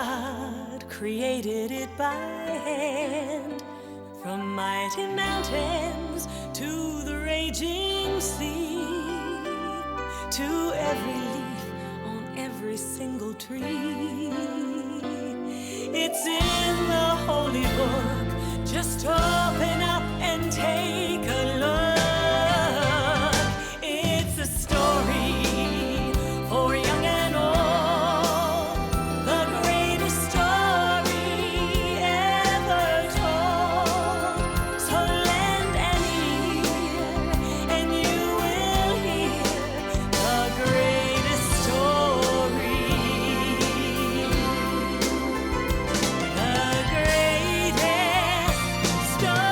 God created it by hand, from mighty mountains to the raging sea, to every leaf on every single tree. It's in the holy book. Just open up and take a look. It's a story for young and old, the greatest story ever told. So lend an ear and you will hear the greatest story. The greatest story.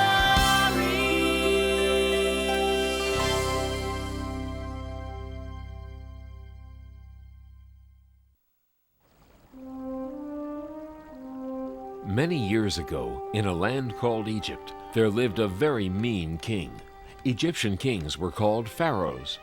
Many years ago, in a land called Egypt, there lived a very mean king. Egyptian kings were called pharaohs.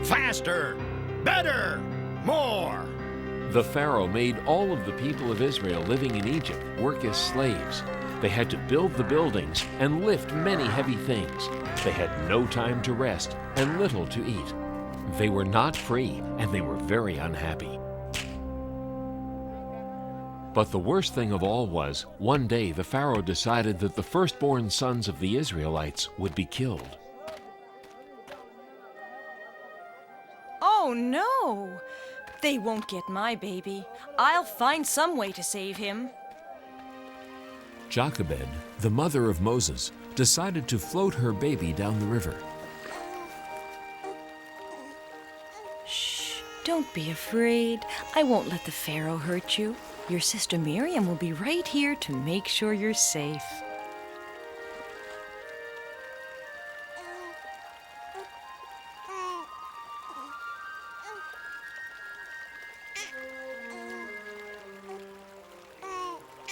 Faster! Better! More! The Pharaoh made all of the people of Israel living in Egypt work as slaves. They had to build the buildings and lift many heavy things. They had no time to rest and little to eat. They were not free, and they were very unhappy. But the worst thing of all was, one day the Pharaoh decided that the firstborn sons of the Israelites would be killed. Oh no! They won't get my baby. I'll find some way to save him. Jochebed, the mother of Moses, decided to float her baby down the river. Shh, don't be afraid. I won't let the Pharaoh hurt you. Your sister Miriam will be right here to make sure you're safe.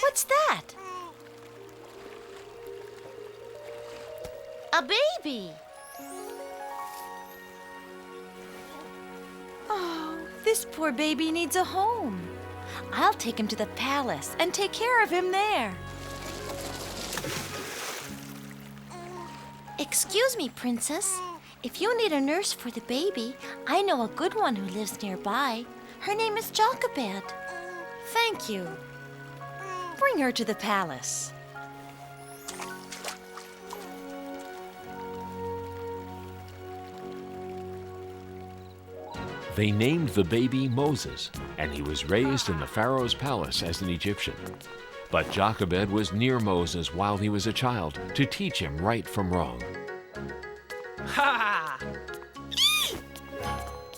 What's that? A baby! Oh, this poor baby needs a home. I'll take him to the palace and take care of him there. Excuse me, Princess. If you need a nurse for the baby, I know a good one who lives nearby. Her name is Jochebed. Thank you. Bring her to the palace. They named the baby Moses, and he was raised in the Pharaoh's palace as an Egyptian. But Jochebed was near Moses while he was a child to teach him right from wrong. Ha!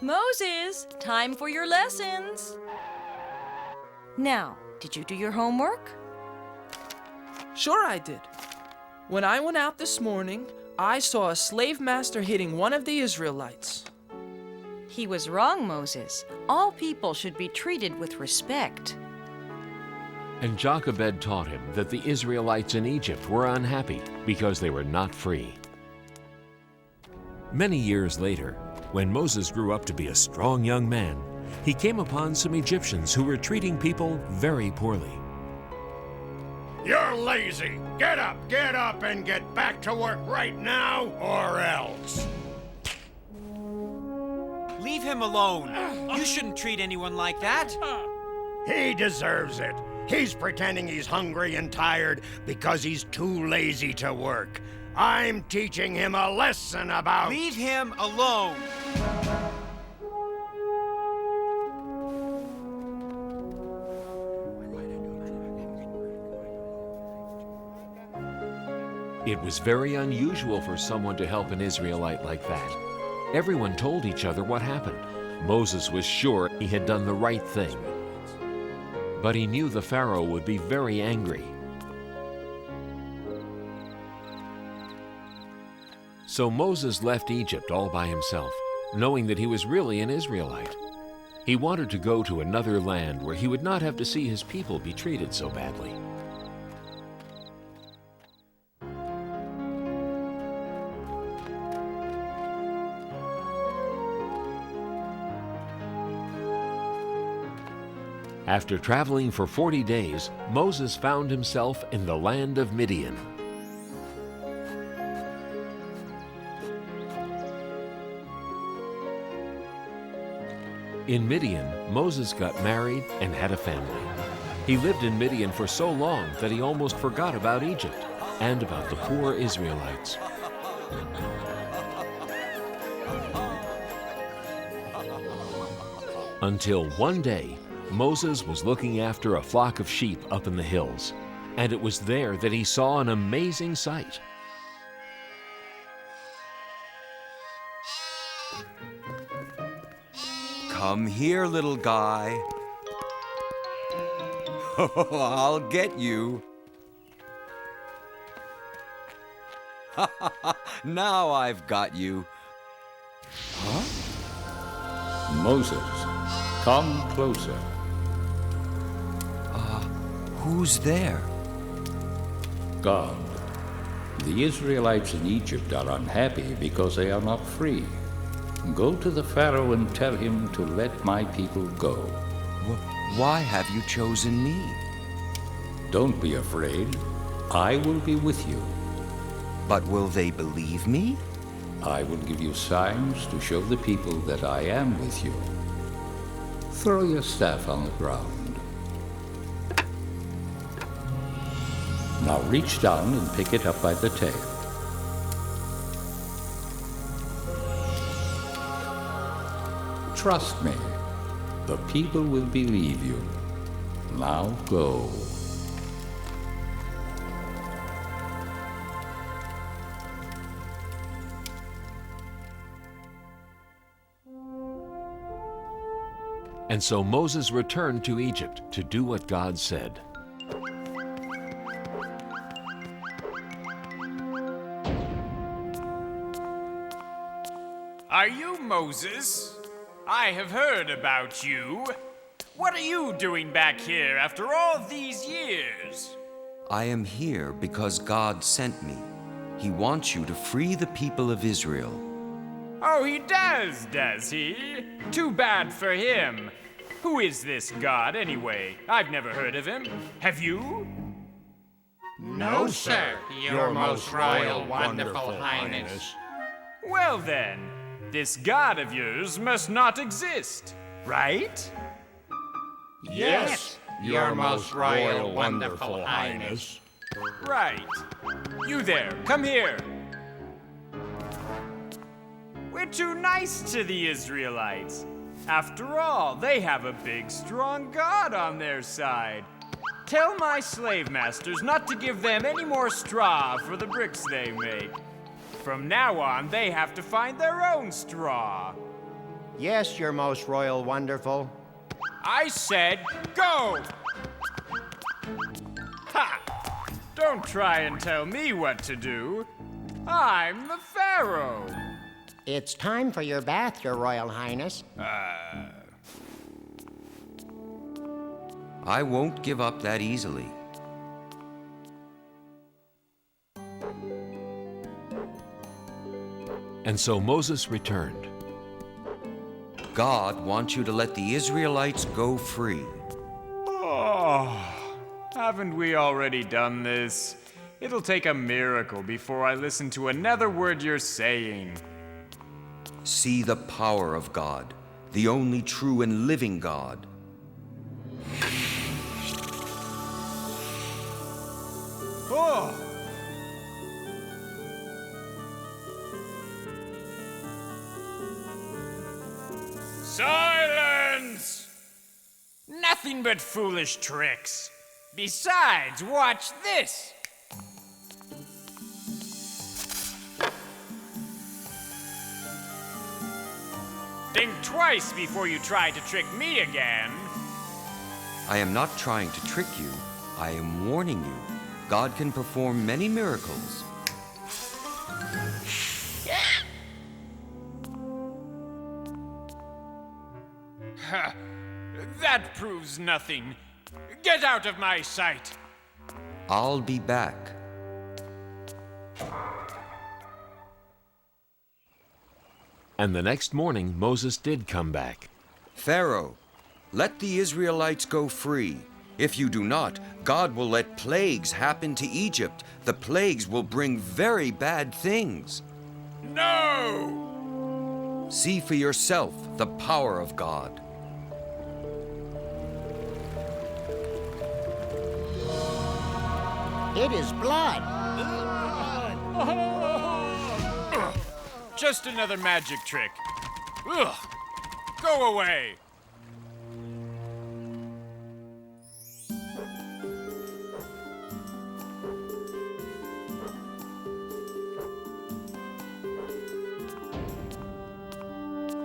Moses, time for your lessons. Now, did you do your homework? Sure I did. When I went out this morning, I saw a slave master hitting one of the Israelites. He was wrong, Moses. All people should be treated with respect. And Jochebed taught him that the Israelites in Egypt were unhappy because they were not free. Many years later, when Moses grew up to be a strong young man, he came upon some Egyptians who were treating people very poorly. You're lazy! Get up and get back to work right now, or else! Leave him alone. You shouldn't treat anyone like that. He deserves it. He's pretending he's hungry and tired because he's too lazy to work. I'm teaching him a lesson about... Leave him alone. It was very unusual for someone to help an Israelite like that. Everyone told each other what happened. Moses was sure he had done the right thing. But he knew the Pharaoh would be very angry. So Moses left Egypt all by himself, knowing that he was really an Israelite. He wanted to go to another land where he would not have to see his people be treated so badly. After traveling for 40 days, Moses found himself in the land of Midian. In Midian, Moses got married and had a family. He lived in Midian for so long that he almost forgot about Egypt and about the poor Israelites. Until one day, Moses was looking after a flock of sheep up in the hills, and it was there that he saw an amazing sight. Come here, little guy. I'll get you. Now I've got you. Moses, come closer. Who's there? God, the Israelites in Egypt are unhappy because they are not free. Go to the Pharaoh and tell him to let my people go. Why have you chosen me? Don't be afraid. I will be with you. But will they believe me? I will give you signs to show the people that I am with you. Throw your staff on the ground. Now reach down and pick it up by the tail. Trust me, the people will believe you. Now go. And so Moses returned to Egypt to do what God said. Are you Moses? I have heard about you. What are you doing back here after all these years? I am here because God sent me. He wants you to free the people of Israel. Oh, he does he? Too bad for him. Who is this God, anyway? I've never heard of him. Have you? No, sir, your most royal, wonderful highness. Well then, this God of yours must not exist, right? Yes, your most royal, wonderful highness. Right. You there, come here. We're too nice to the Israelites. After all, they have a big, strong God on their side. Tell my slave masters not to give them any more straw for the bricks they make. From now on, they have to find their own straw. Yes, your most royal, wonderful. I said go! Ha! Don't try and tell me what to do. I'm the Pharaoh. It's time for your bath, your royal highness. I won't give up that easily. And so Moses returned. God wants you to let the Israelites go free. Oh, haven't we already done this? It'll take a miracle before I listen to another word you're saying. See the power of God, the only true and living God. Oh! Silence! Nothing but foolish tricks. Besides, watch this. Think twice before you try to trick me again. I am not trying to trick you. I am warning you. God can perform many miracles. Ha! That proves nothing. Get out of my sight. I'll be back. And the next morning, Moses did come back. Pharaoh, let the Israelites go free. If you do not, God will let plagues happen to Egypt. The plagues will bring very bad things. No! See for yourself the power of God. It is blood. Just another magic trick. Ugh! Go away!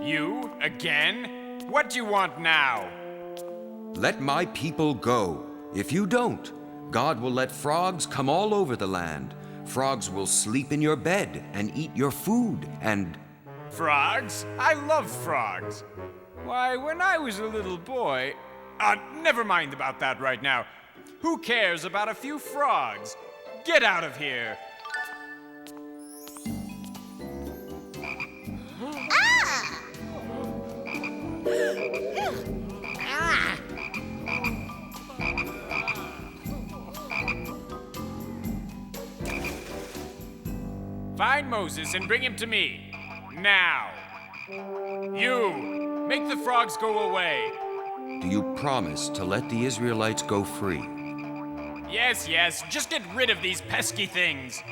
You? Again? What do you want now? Let my people go. If you don't, God will let frogs come all over the land. Frogs will sleep in your bed and eat your food and... Frogs? I love frogs. Why, when I was a little boy... never mind about that right now. Who cares about a few frogs? Get out of here! Find Moses and bring him to me. Now. You! Make the frogs go away. Do you promise to let the Israelites go free? Yes, yes. Just get rid of these pesky things.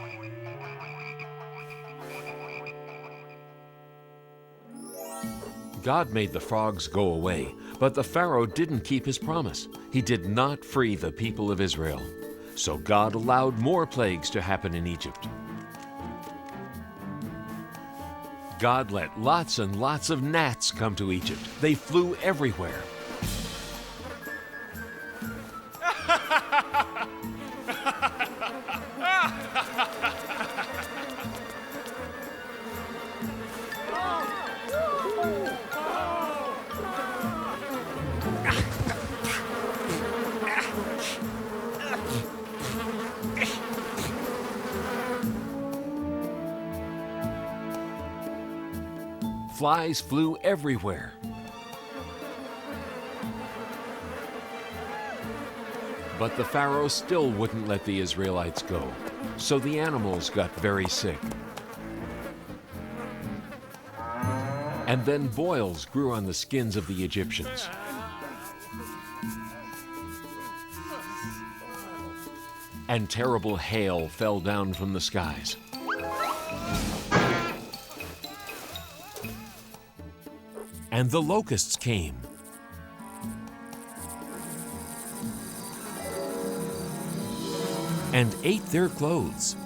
God made the frogs go away, but the Pharaoh didn't keep his promise. He did not free the people of Israel. So God allowed more plagues to happen in Egypt. God let lots and lots of gnats come to Egypt. They flew everywhere. Flies flew everywhere. But the Pharaoh still wouldn't let the Israelites go, so the animals got very sick. And then boils grew on the skins of the Egyptians. And terrible hail fell down from the skies. And the locusts came. And ate their clothes.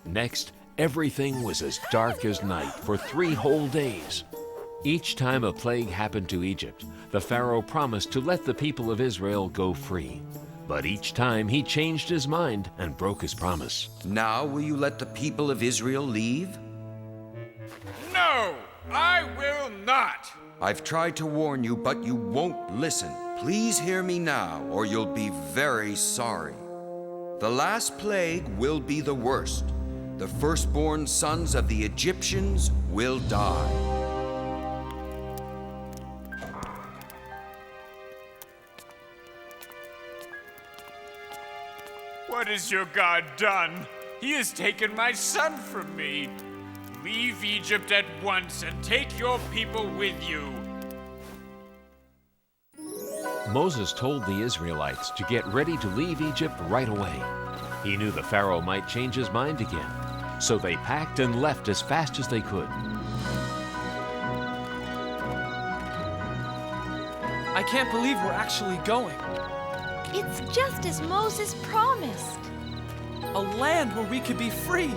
Next, everything was as dark as night for 3 whole days. Each time a plague happened to Egypt, the Pharaoh promised to let the people of Israel go free. But each time he changed his mind and broke his promise. Now will you let the people of Israel leave? No, I will not. I've tried to warn you, but you won't listen. Please hear me now, or you'll be very sorry. The last plague will be the worst. The firstborn sons of the Egyptians will die. What has your God done? He has taken my son from me. Leave Egypt at once and take your people with you. Moses told the Israelites to get ready to leave Egypt right away. He knew the Pharaoh might change his mind again, so they packed and left as fast as they could. I can't believe we're actually going. It's just as Moses promised. A land where we could be free.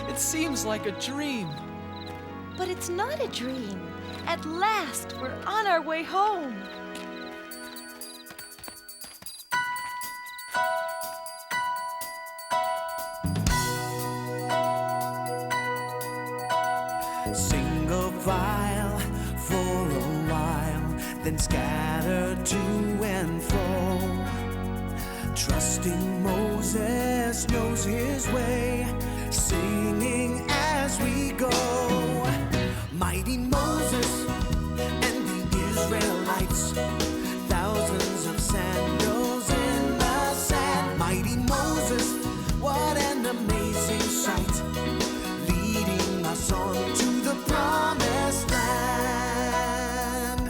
It seems like a dream. But it's not a dream. At last, we're on our way home. Single file for a while, then scatter to and fro. Trusting Moses knows his way, singing as we go. Mighty Moses and the Israelites, thousands of sandals in the sand. Mighty Moses, what an amazing sight, leading us on to the promised land.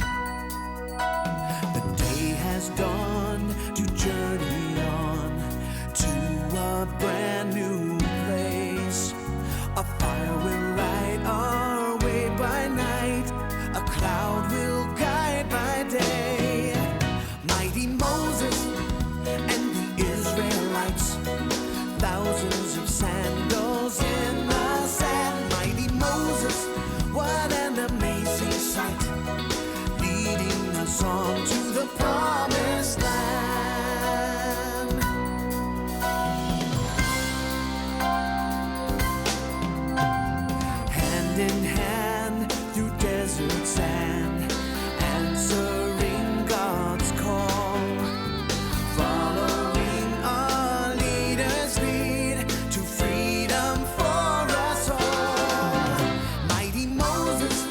The day has dawned to journey on to a brand new place. A fire will light our way by night, a cloud will guide by day. Mighty Moses and the Israelites, thousands of sandals in the sand. Mighty Moses, what an amazing sight, leading us on to the promised land. Hand in hand through desert sand, answering God's call, following our leader's lead to freedom for us all. Mighty Moses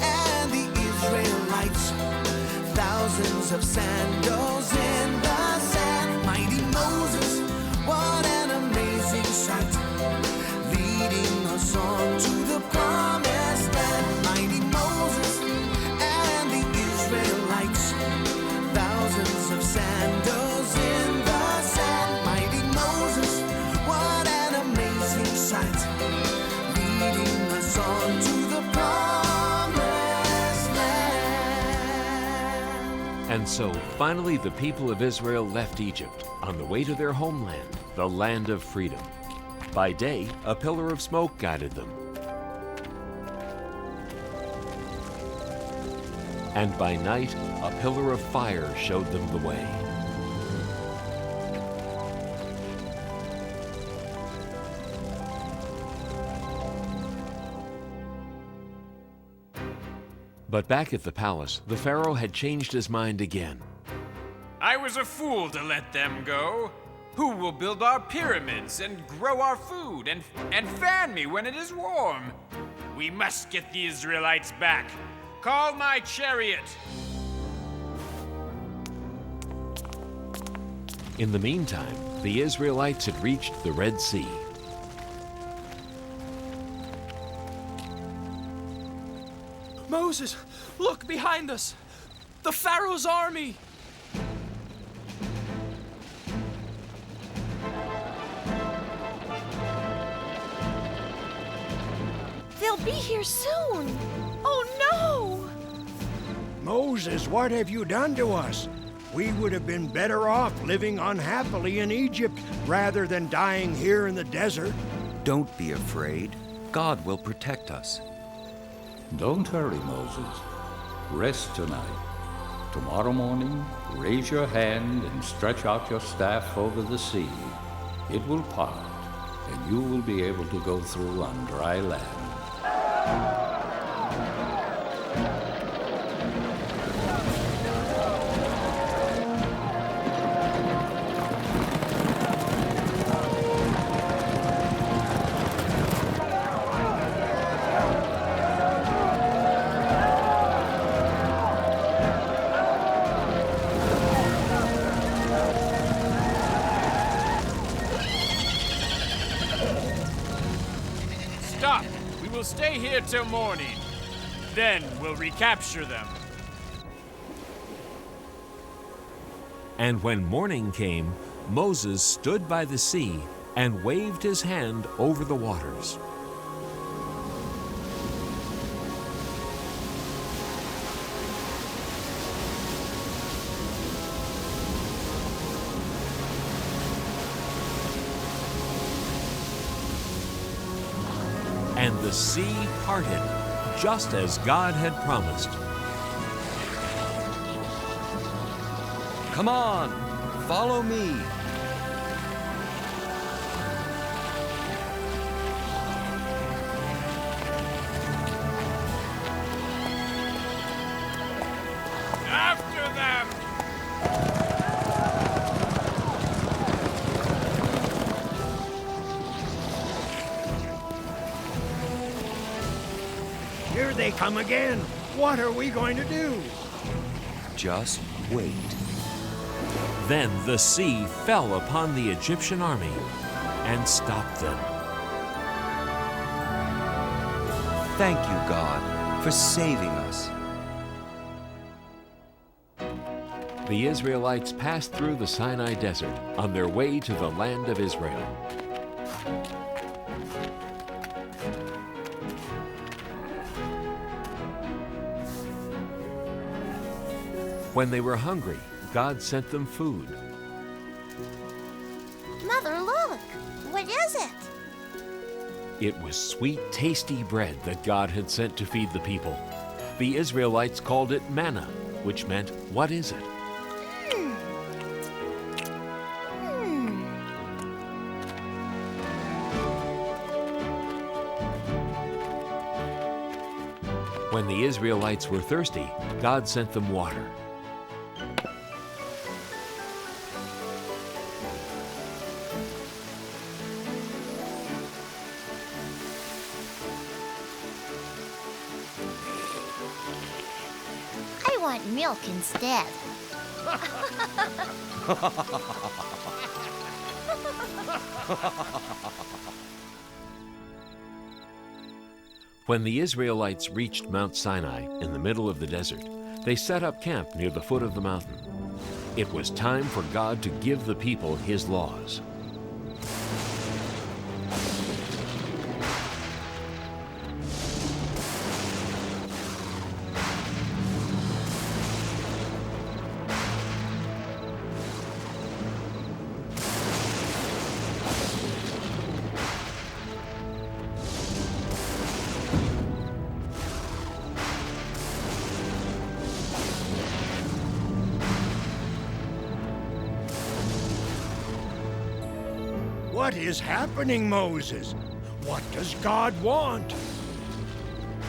and the Israelites, thousands of sandals in the sand. Mighty Moses, what an amazing sight, leading us on to the promised land. Mighty Moses and the Israelites, thousands of sandals in the sand. Mighty Moses, what an amazing sight, leading us on to the promised land. And so, finally, the people of Israel left Egypt on the way to their homeland, the land of freedom. By day, a pillar of smoke guided them. And by night, a pillar of fire showed them the way. But back at the palace, the Pharaoh had changed his mind again. I was a fool to let them go. Who will build our pyramids and grow our food and fan me when it is warm? We must get the Israelites back. Call my chariot. In the meantime, the Israelites had reached the Red Sea. Moses, look behind us! The Pharaoh's army! They'll be here soon. Oh no! Moses, what have you done to us? We would have been better off living unhappily in Egypt rather than dying here in the desert. Don't be afraid. God will protect us. Don't hurry, Moses. Rest tonight. Tomorrow morning, raise your hand and stretch out your staff over the sea. It will part, and you will be able to go through on dry land. Stop! We will stay here till morning. Then we'll recapture them. And when morning came, Moses stood by the sea and waved his hand over the waters. the sea parted, just as God had promised. Come on, follow me. After them! Here they come again. What are we going to do? Just wait. Then the sea fell upon the Egyptian army and stopped them. Thank you, God, for saving us. The Israelites passed through the Sinai Desert on their way to the land of Israel. When they were hungry, God sent them food. Mother, look! What is it? It was sweet, tasty bread that God had sent to feed the people. The Israelites called it manna, which meant, "What is it?" When the Israelites were thirsty, God sent them water. I want milk instead. When the Israelites reached Mount Sinai in the middle of the desert, they set up camp near the foot of the mountain. It was time for God to give the people His laws. What is happening, Moses? What does God want?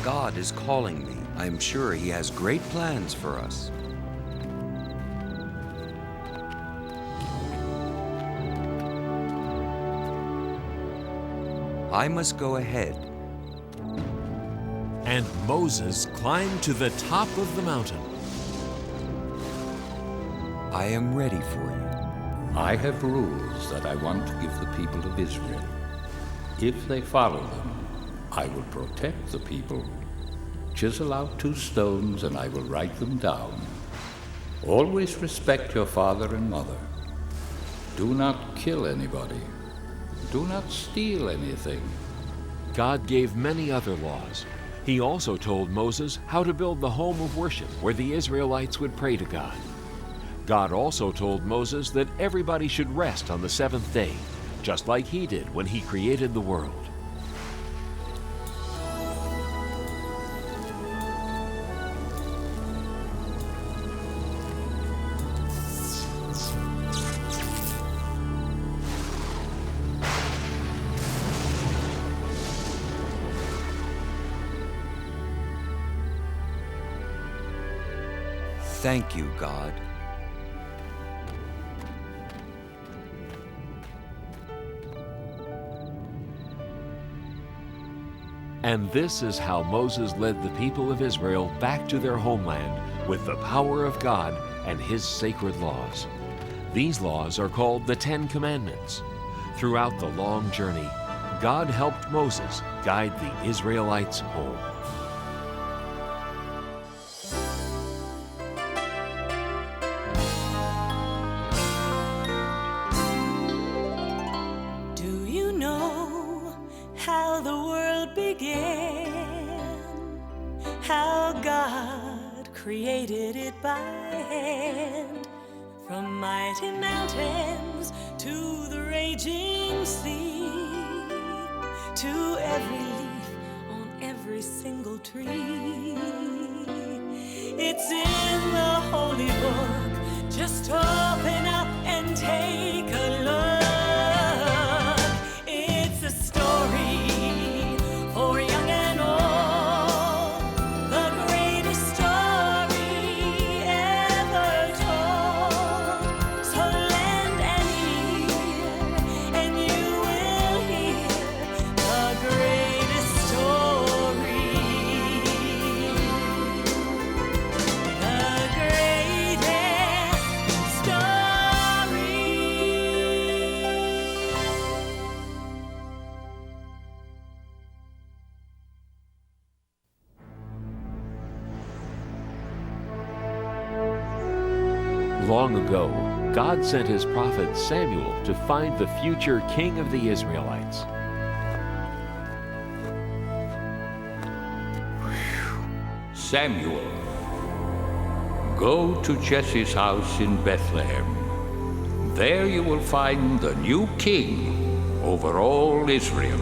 God is calling me. I am sure He has great plans for us. I must go ahead. And Moses climbed to the top of the mountain. I am ready for you. I have rules that I want to give the people of Israel. If they follow them, I will protect the people. Chisel out 2 stones and I will write them down. Always respect your father and mother. Do not kill anybody. Do not steal anything. God gave many other laws. He also told Moses how to build the home of worship where the Israelites would pray to God. God also told Moses that everybody should rest on the 7th day, just like He did when He created the world. Thank you, God. And this is how Moses led the people of Israel back to their homeland with the power of God and His sacred laws. These laws are called the 10 Commandments. Throughout the long journey, God helped Moses guide the Israelites home. Do you know how the world began? How God created it by hand? From mighty mountains to the raging sea, to every leaf single tree. It's in the holy book. Just open up and take a look. It's a story for young and old, the greatest story ever told. So lend an ear and you will hear the greatest story. The greatest story. Long ago, God sent his prophet Samuel to find the future king of the Israelites. Samuel, go to Jesse's house in Bethlehem. There you will find the new king over all Israel.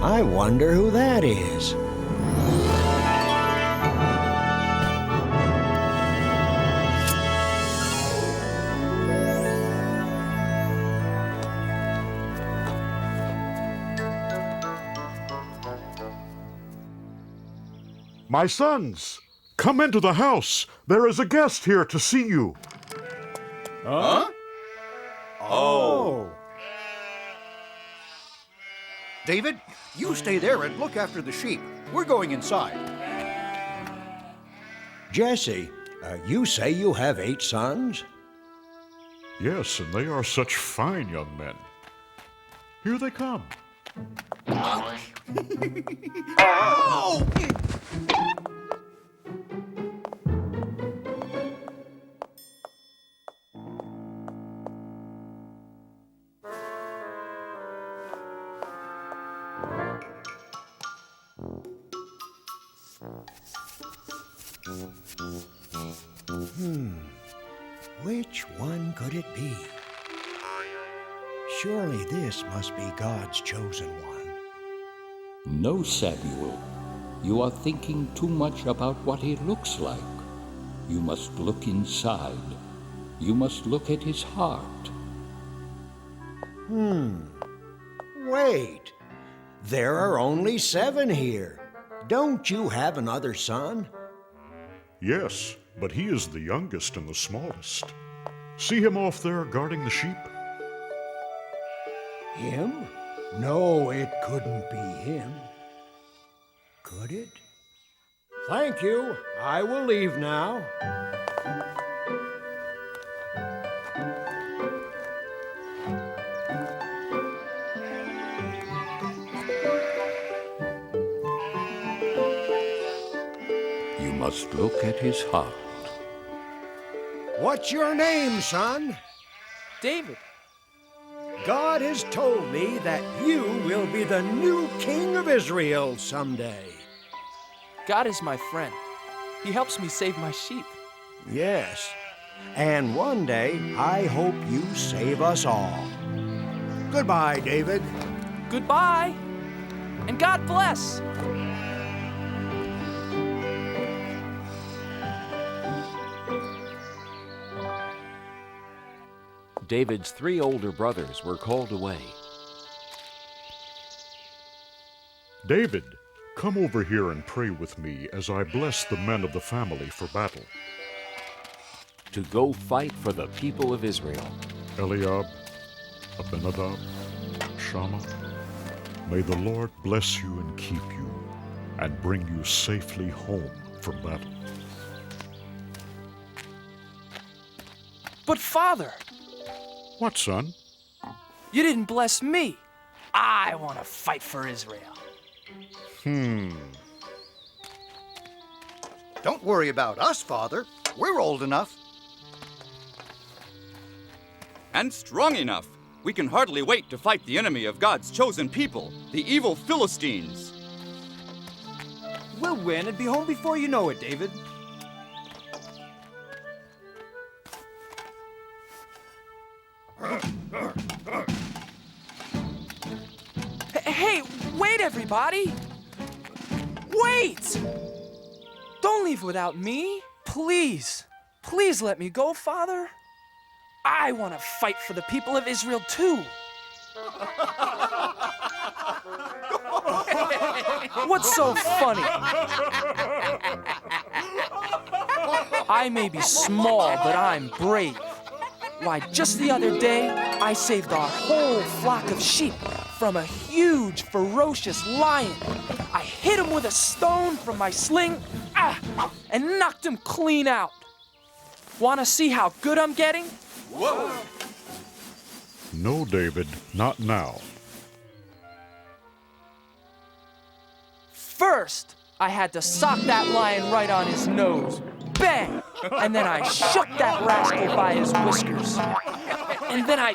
I wonder who that is. My sons, come into the house. There is a guest here to see you. Huh? Oh. David, you stay there and look after the sheep. We're going inside. Jesse, you say you have 8 sons? Yes, and they are such fine young men. Here they come. Oh! Which one could it be? Surely this must be God's chosen one. No, Samuel, you are thinking too much about what he looks like. You must look inside. You must look at his heart. Wait. There are only 7 here. Don't you have another son? Yes, but he is the youngest and the smallest. See him off there guarding the sheep? Him? No, it couldn't be him. Could it? Thank you. I will leave now. You must look at his heart. What's your name, son? David. God has told me that you will be the new king of Israel someday. God is my friend. He helps me save my sheep. Yes, and one day I hope you save us all. Goodbye, David. Goodbye, and God bless. David's 3 older brothers were called away. David, come over here and pray with me as I bless the men of the family for battle. To go fight for the people of Israel. Eliab, Abinadab, Shammah, may the Lord bless you and keep you, and bring you safely home from battle. But Father! What, son? You didn't bless me. I want to fight for Israel. Don't worry about us, Father. We're old enough. And strong enough. We can hardly wait to fight the enemy of God's chosen people, the evil Philistines. We'll win and be home before you know it, David. Hey, wait a everybody! Wait! Don't leave without me. Please. Please let me go, Father. I want to fight for the people of Israel too. What's so funny? I may be small, but I'm brave. Why, just the other day, I saved our whole flock of sheep from a huge, ferocious lion. I hit him with a stone from my sling, and knocked him clean out. Want to see how good I'm getting? Whoa! No, David, not now. First, I had to sock that lion right on his nose. Bang! And then I shook that rascal by his whiskers. And then I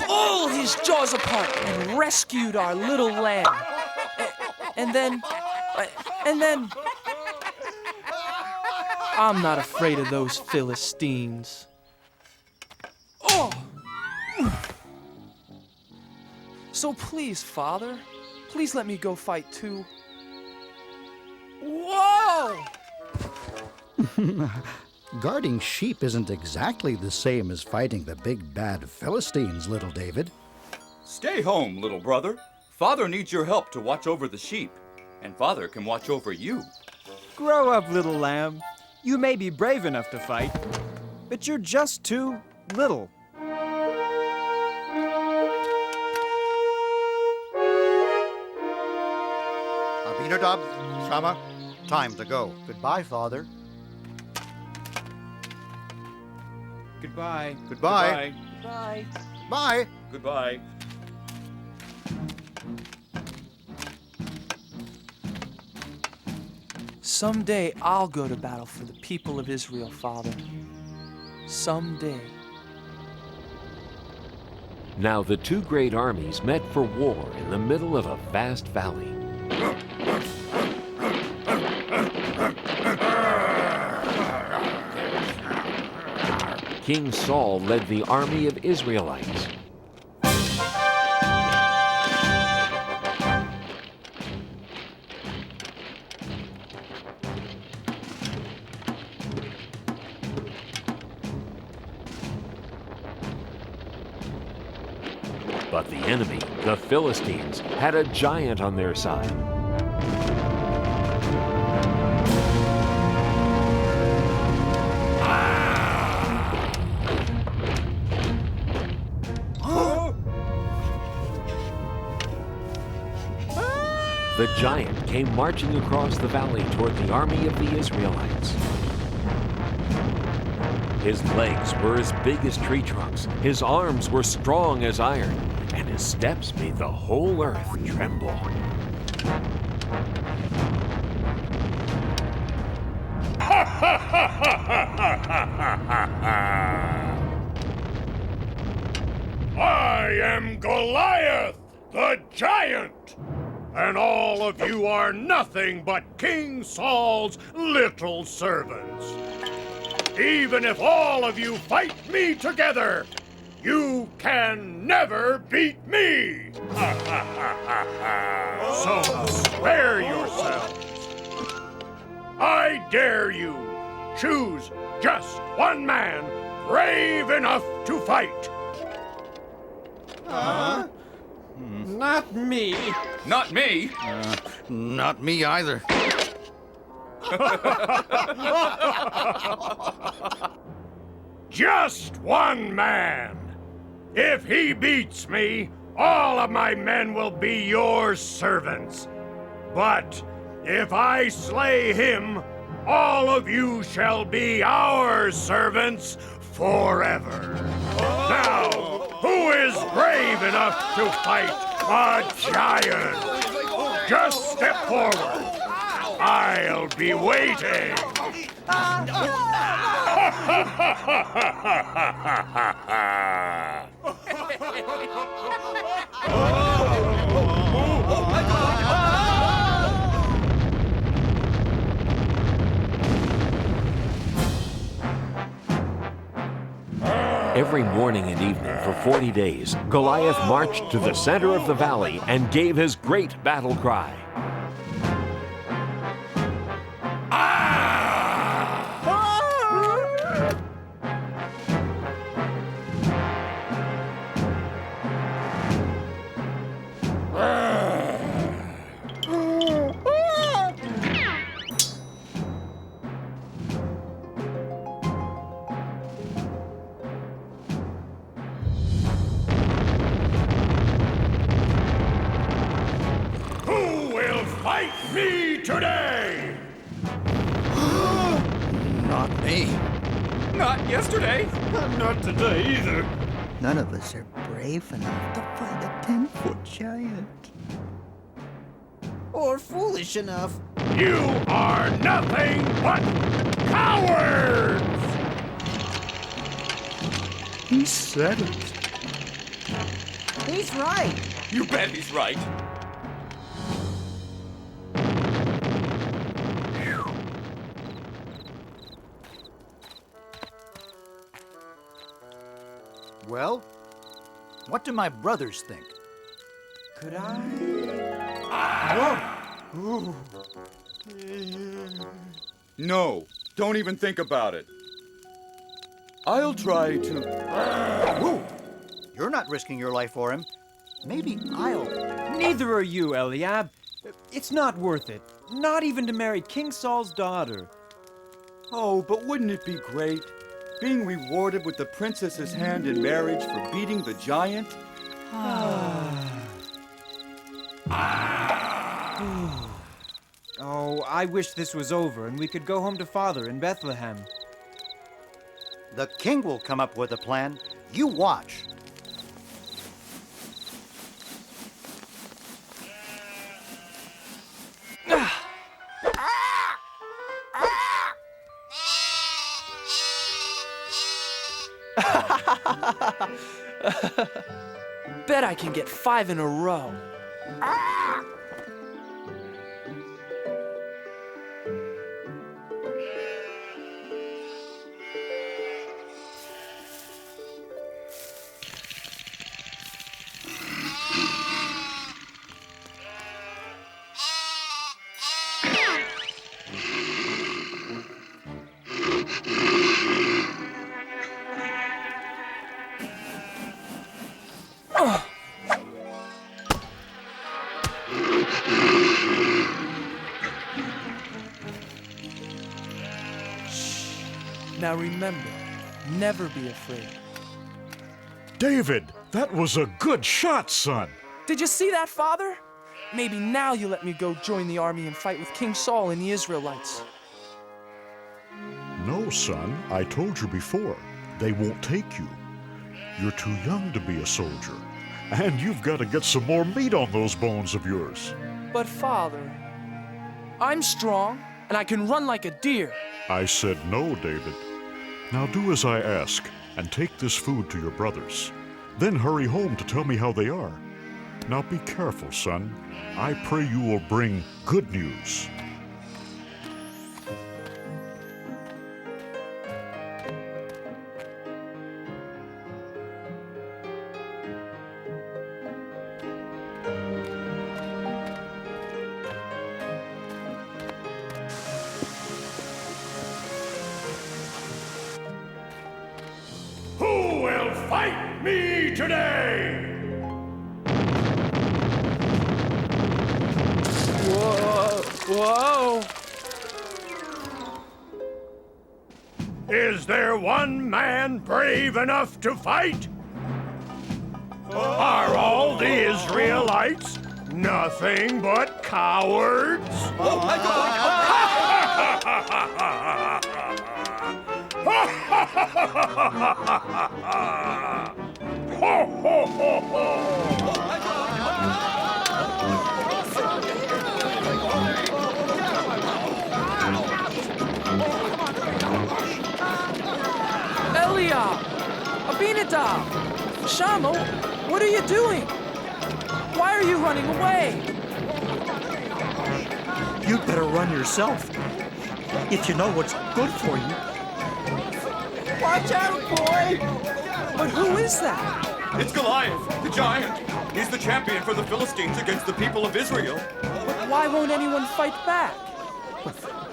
pulled his jaws apart and rescued our little lamb. And then... I'm not afraid of those Philistines. Oh! So please, Father, please let me go fight too. Whoa! Guarding sheep isn't exactly the same as fighting the big bad Philistines, little David. Stay home, little brother. Father needs your help to watch over the sheep, and Father can watch over you. Grow up, little lamb. You may be brave enough to fight, but you're just too little. Abinadab, Shammah, time to go. Goodbye, Father. Goodbye. Goodbye. Bye. Bye. Goodbye. Someday I'll go to battle for the people of Israel, Father. Someday. Now the two great armies met for war in the middle of a vast valley. King Saul led the army of Israelites. But the enemy, the Philistines, had a giant on their side. The giant came marching across the valley toward the army of the Israelites. His legs were as big as tree trunks, his arms were strong as iron, and his steps made the whole earth tremble. I am Goliath the Giant, and all of you are nothing but King Saul's little servants. Even if all of you fight me together, you can never beat me! So spare yourselves. I dare you. Choose just one man brave enough to fight. Not me. Not me. Not me either. Just one man. If he beats me, all of my men will be your servants. But if I slay him, all of you shall be our servants forever. Now, who is brave enough to fight a giant? Just step forward. I'll be waiting. Every morning and evening for 40 days, Goliath marched to the center of the valley and gave his great battle cry. Who will fight me today? Not me. Not yesterday. Not today either. None of us are brave enough to fight a 10-foot giant. Or foolish enough. You are nothing but cowards! He said it. He's right. You bet he's right. Well, what do my brothers think? Could I? Whoa! No, don't even think about it. I'll try to... Whoa! You're not risking your life for him. Maybe I'll... Neither are you, Eliab. It's not worth it. Not even to marry King Saul's daughter. Oh, but wouldn't it be great? Being rewarded with the princess's hand in marriage for beating the giant? Oh, I wish this was over and we could go home to Father in Bethlehem. The king will come up with a plan. You watch. Bet I can get 5 in a row. Now remember, never be afraid. David, that was a good shot, son. Did you see that, Father? Maybe now you'll let me go join the army and fight with King Saul and the Israelites. No, son, I told you before. They won't take you. You're too young to be a soldier. And you've got to get some more meat on those bones of yours. But Father, I'm strong and I can run like a deer. I said no, David. Now do as I ask and take this food to your brothers. Then hurry home to tell me how they are. Now be careful, son. I pray you will bring good news. Who will fight me today? Whoa! Is there one man brave enough to fight? Are all the Israelites nothing but cowards? Oh my God! Eliab! Abinadab! Shammah, what are you doing? Why are you running away? You'd better run yourself. If you know what's good for you. Watch out, boy! But who is that? It's Goliath the Giant. He's the champion for the Philistines against the people of Israel. But why won't anyone fight back?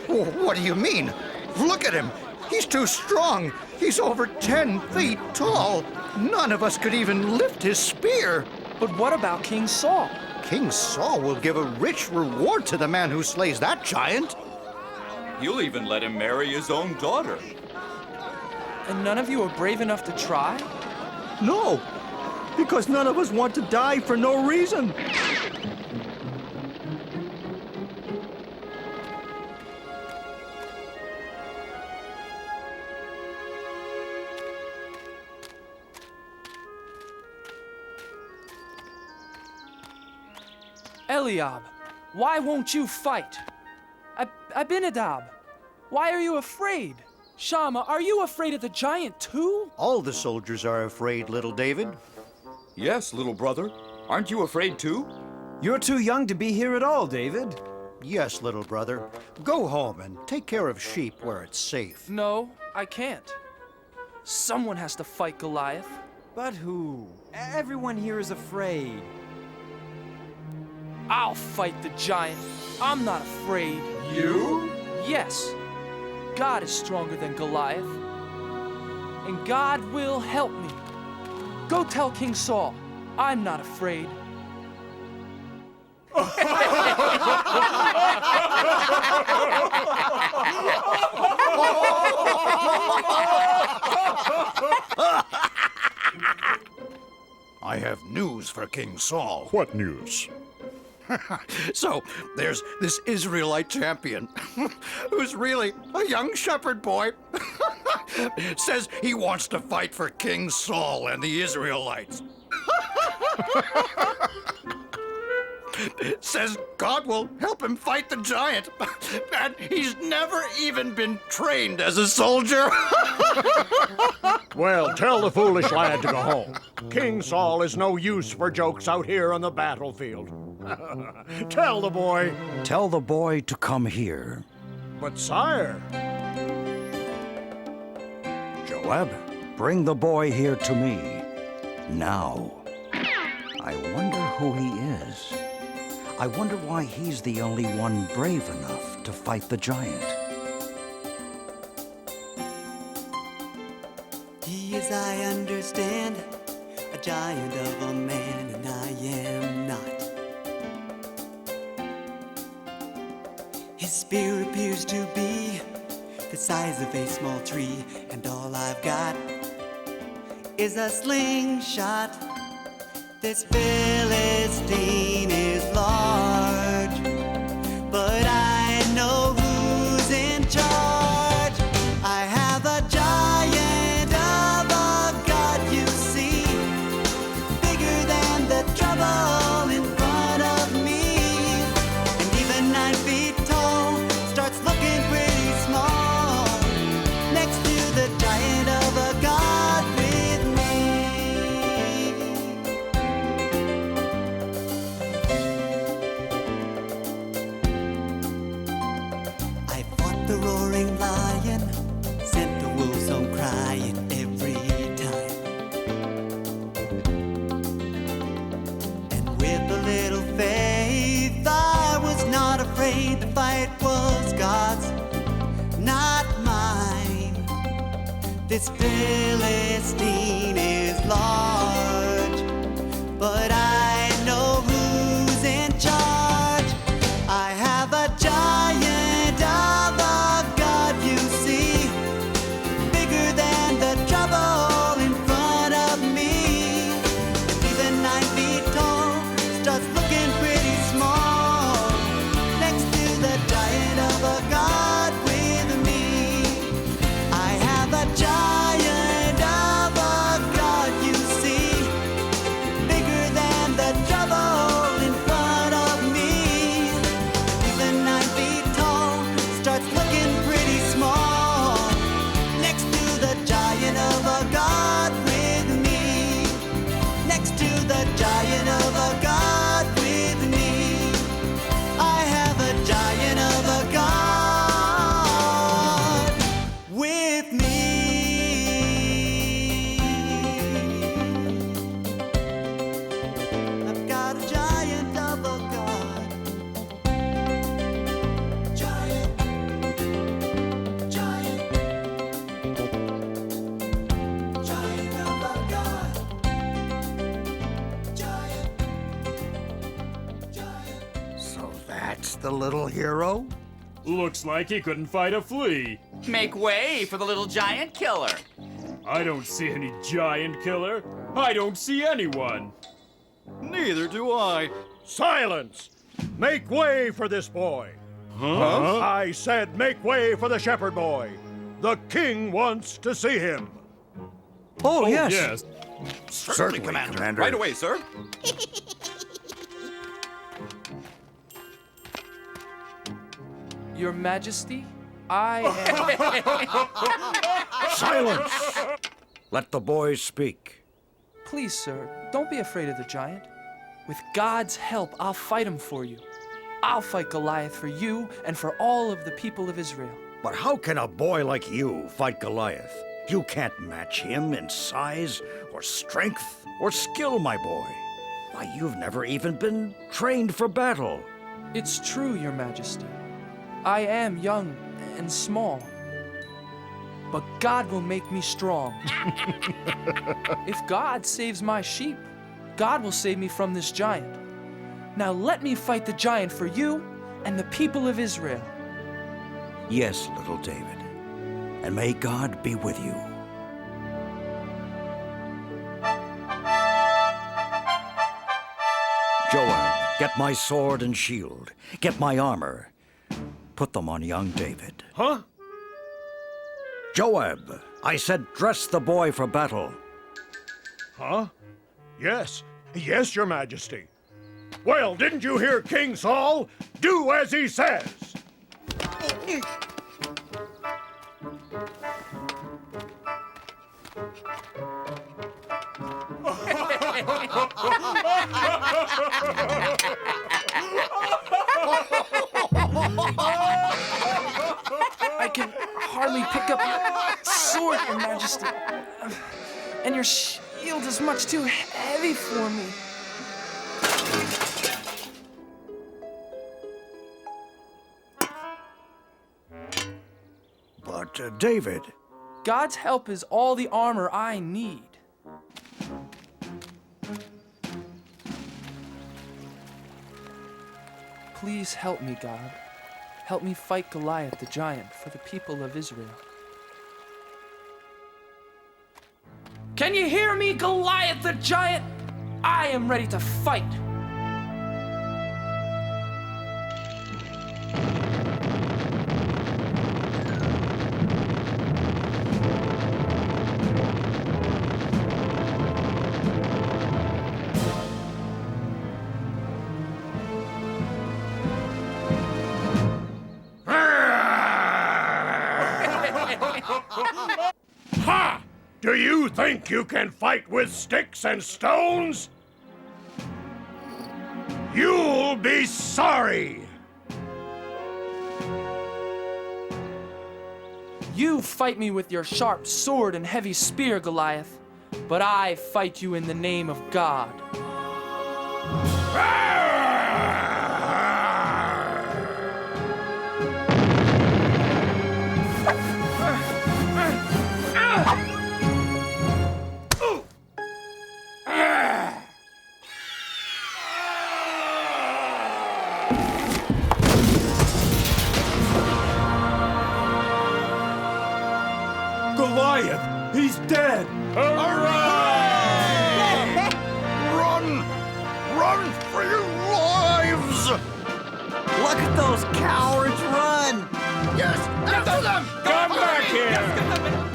What do you mean? Look at him. He's too strong. He's over 10 feet tall. None of us could even lift his spear. But what about King Saul? King Saul will give a rich reward to the man who slays that giant. You'll even let him marry his own daughter. And none of you are brave enough to try? No, because none of us want to die for no reason. Eliab, why won't you fight? Abinadab, why are you afraid? Shammah, are you afraid of the giant too? All the soldiers are afraid, little David. Yes, little brother. Aren't you afraid too? You're too young to be here at all, David. Yes, little brother. Go home and take care of sheep where it's safe. No, I can't. Someone has to fight Goliath. But who? Everyone here is afraid. I'll fight the giant. I'm not afraid. You? Yes. God is stronger than Goliath. And God will help me. Go tell King Saul, I'm not afraid. I have news for King Saul. What news? So, there's this Israelite champion who's really a young shepherd boy. Says he wants to fight for King Saul and the Israelites. Says God will help him fight the giant. And he's never even been trained as a soldier. Well, tell the foolish lad to go home. King Saul is no use for jokes out here on the battlefield. Tell the boy. Tell the boy to come here. But sire. Joab, bring the boy here to me. Now. I wonder who he is. I wonder why he's the only one brave enough to fight the giant. He is, I understand, a giant of a man, and I am not. His spear appears to be the size of a small tree, and all I've got is a slingshot. This Philistine is large, but I know who's in charge. I have a giant of a God, you see, bigger than the trouble in front of me. And even 9 feet tall starts looking pretty small next to the giant of a God with me. I fought the roaring lion, sent the wolves home crying every time. And with a little faith, I was not afraid. The fight was God's, not mine. This Philistine is large, but I know who's in charge. I have a giant of a God, you see, bigger than the trouble in front of me. And even 9 feet tall starts looking pretty small next to the giant of a God with me. I have a giant of a God, you see, the little hero? Looks like he couldn't fight a flea. Make way for the little giant killer. I don't see any giant killer. I don't see anyone. Neither do I. Silence! Make way for this boy. Huh? I said make way for the shepherd boy. The king wants to see him. Oh, yes. Certainly, Commander. Right away, sir. Your Majesty, I am... Silence! Let the boys speak. Please, sir, don't be afraid of the giant. With God's help, I'll fight him for you. I'll fight Goliath for you and for all of the people of Israel. But how can a boy like you fight Goliath? You can't match him in size or strength or skill, my boy. Why, you've never even been trained for battle. It's true, Your Majesty. I am young and small. But God will make me strong. If God saves my sheep, God will save me from this giant. Now let me fight the giant for you and the people of Israel. Yes, little David. And may God be with you. Joab, get my sword and shield. Get my armor. Put them on young David. Huh? Joab, I said dress the boy for battle. Huh? Yes. Yes, Your Majesty. Well, didn't you hear King Saul? Do as he says. I can hardly pick up your sword, Your Majesty. And your shield is much too heavy for me. But, David... God's help is all the armor I need. Please help me, God. Help me fight Goliath the giant for the people of Israel. Can you hear me, Goliath the giant? I am ready to fight. Ha! Do you think you can fight with sticks and stones? You'll be sorry! You fight me with your sharp sword and heavy spear, Goliath, but I fight you in the name of God. Goliath! He's dead! Hooray! Run! Run for your lives! Look at those cowards run! Yes! After them! Come back here!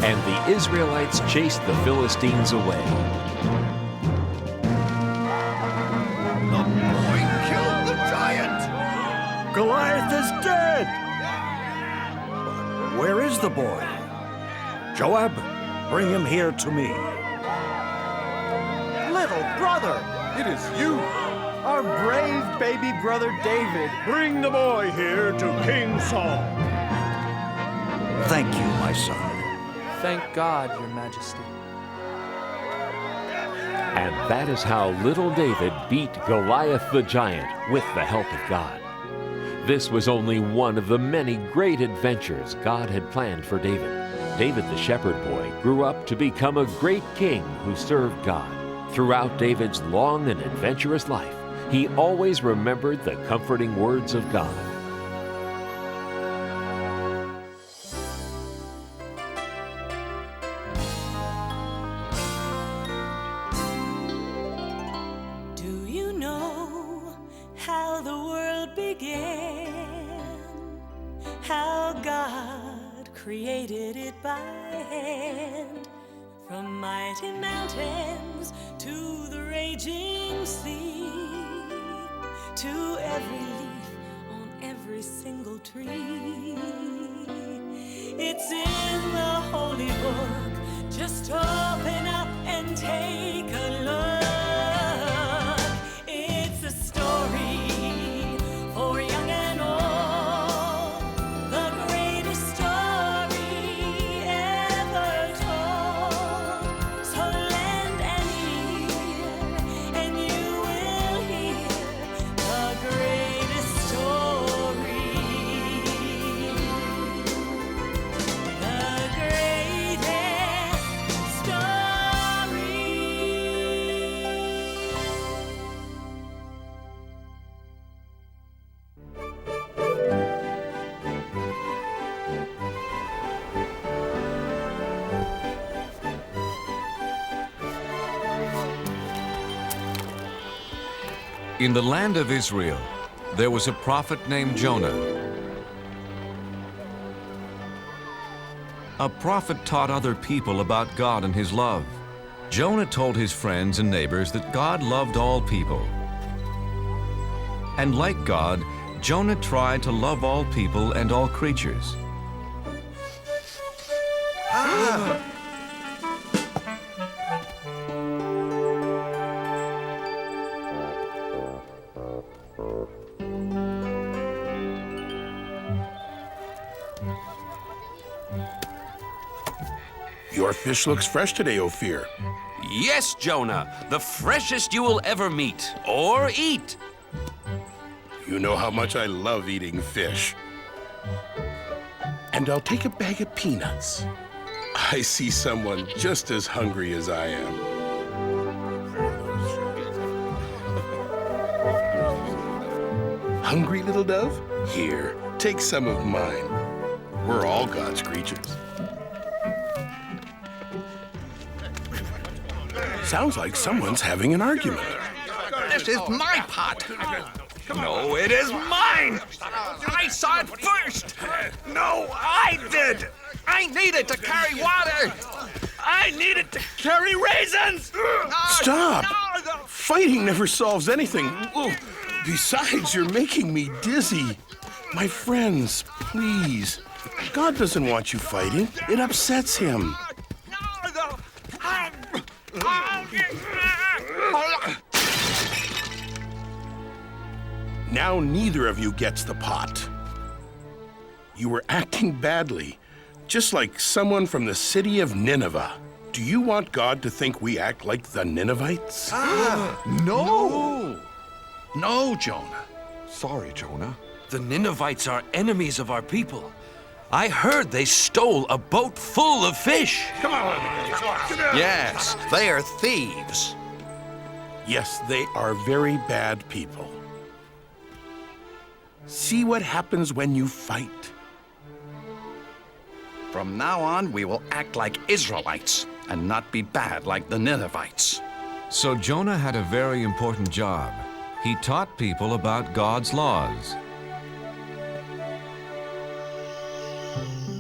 And the Israelites chased the Philistines away. The boy killed the giant! Goliath is dead! Where is the boy? Joab, bring him here to me. Little brother! It is you! Our brave baby brother David. Bring the boy here to King Saul. Thank you, my son. Thank God, Your Majesty. And that is how little David beat Goliath the giant with the help of God. This was only one of the many great adventures God had planned for David. David the shepherd boy grew up to become a great king who served God. Throughout David's long and adventurous life, he always remembered the comforting words of God. how God created it by hand. From mighty mountains to the raging sea, to every leaf on every single tree. It's in the holy book. Just open up and take a look. It's a story for young and old, the greatest story ever told. So lend an ear and you will hear the greatest story. The greatest story. In the land of Israel, there was a prophet named Jonah. A prophet taught other people about God and his love. Jonah told his friends and neighbors that God loved all people. And like God, Jonah tried to love all people and all creatures. Your fish looks fresh today, Ophir. Yes, Jonah, the freshest you will ever meet or eat. You know how much I love eating fish. And I'll take a bag of peanuts. I see someone just as hungry as I am. Hungry, little dove? Here, take some of mine. We're all God's creatures. Sounds like someone's having an argument. This is my pot. No, it is mine! I saw it first! No, I did! I needed to carry water! I needed to carry raisins! Stop! Fighting never solves anything. Besides, you're making me dizzy. My friends, please. God doesn't want you fighting. It upsets him. Now neither of you gets the pot. You were acting badly, just like someone from the city of Nineveh. Do you want God to think we act like the Ninevites? No! No, Jonah. Sorry, Jonah. The Ninevites are enemies of our people. I heard they stole a boat full of fish. Come on. Yes, they are thieves. Yes, they are very bad people. See what happens when you fight. From now on, we will act like Israelites and not be bad like the Ninevites. So Jonah had a very important job. He taught people about God's laws.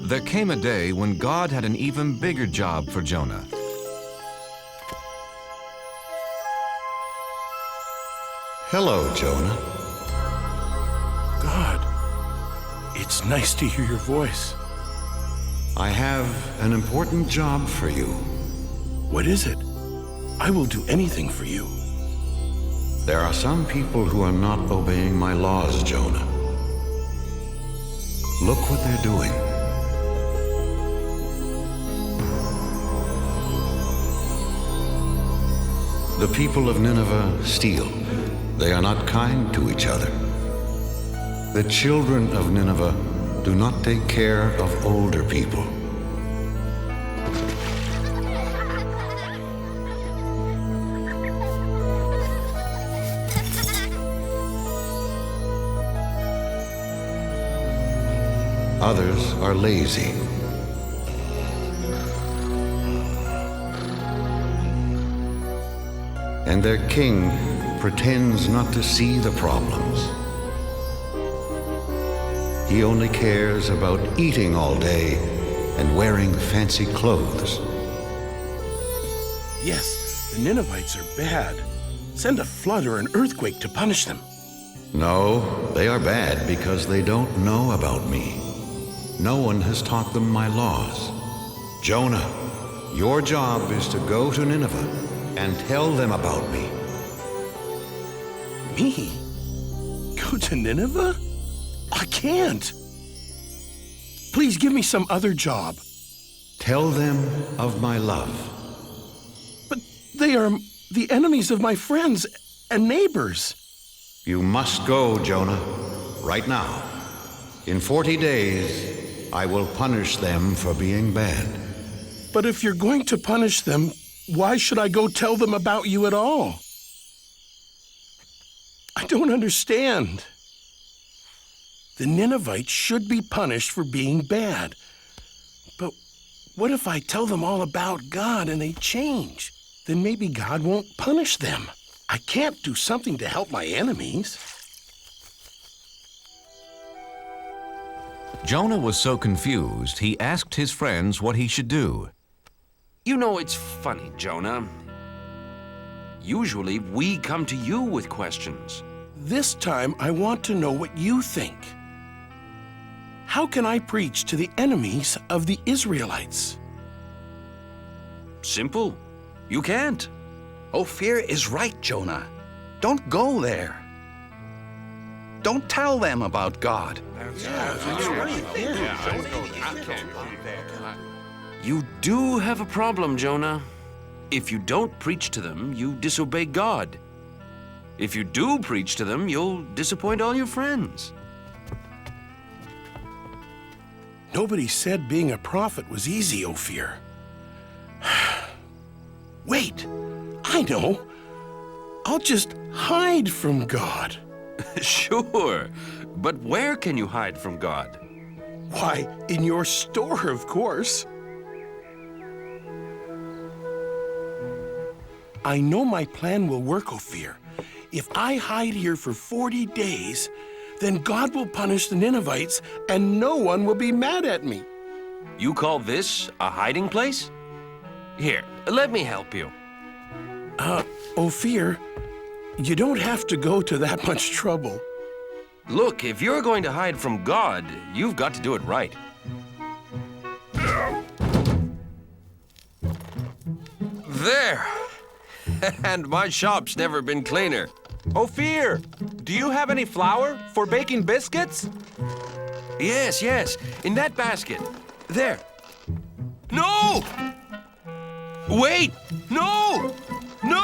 There came a day when God had an even bigger job for Jonah. Hello, Jonah. God, it's nice to hear your voice. I have an important job for you. What is it? I will do anything for you. There are some people who are not obeying my laws, Jonah. Look what they're doing. The people of Nineveh steal. They are not kind to each other. The children of Nineveh do not take care of older people. Others are lazy. And their king pretends not to see the problems. He only cares about eating all day and wearing fancy clothes. Yes, the Ninevites are bad. Send a flood or an earthquake to punish them. No, they are bad because they don't know about me. No one has taught them my laws. Jonah, your job is to go to Nineveh and tell them about me. Me? Go to Nineveh? I can't. Please give me some other job. Tell them of my love. But they are the enemies of my friends and neighbors. You must go, Jonah, right now. In 40 days, I will punish them for being bad. But if you're going to punish them, why should I go tell them about you at all? I don't understand. The Ninevites should be punished for being bad. But what if I tell them all about God and they change? Then maybe God won't punish them. I can't do something to help my enemies. Jonah was so confused, he asked his friends what he should do. You know, it's funny, Jonah. Usually, we come to you with questions. This time, I want to know what you think. How can I preach to the enemies of the Israelites? Simple. You can't. Ophir is right, Jonah. Don't go there. Don't tell them about God. You do have a problem, Jonah. If you don't preach to them, you disobey God. If you do preach to them, you'll disappoint all your friends. Nobody said being a prophet was easy, Ophir. Wait, I know. I'll just hide from God. Sure, but where can you hide from God? Why, in your store, of course. I know my plan will work, Ophir. If I hide here for 40 days, then God will punish the Ninevites and no one will be mad at me. You call this a hiding place? Here, let me help you. Ophir, you don't have to go to that much trouble. Look, if you're going to hide from God, you've got to do it right. There! And my shop's never been cleaner. Ophir, do you have any flour for baking biscuits? Yes, in that basket. There. No! Wait! No! No!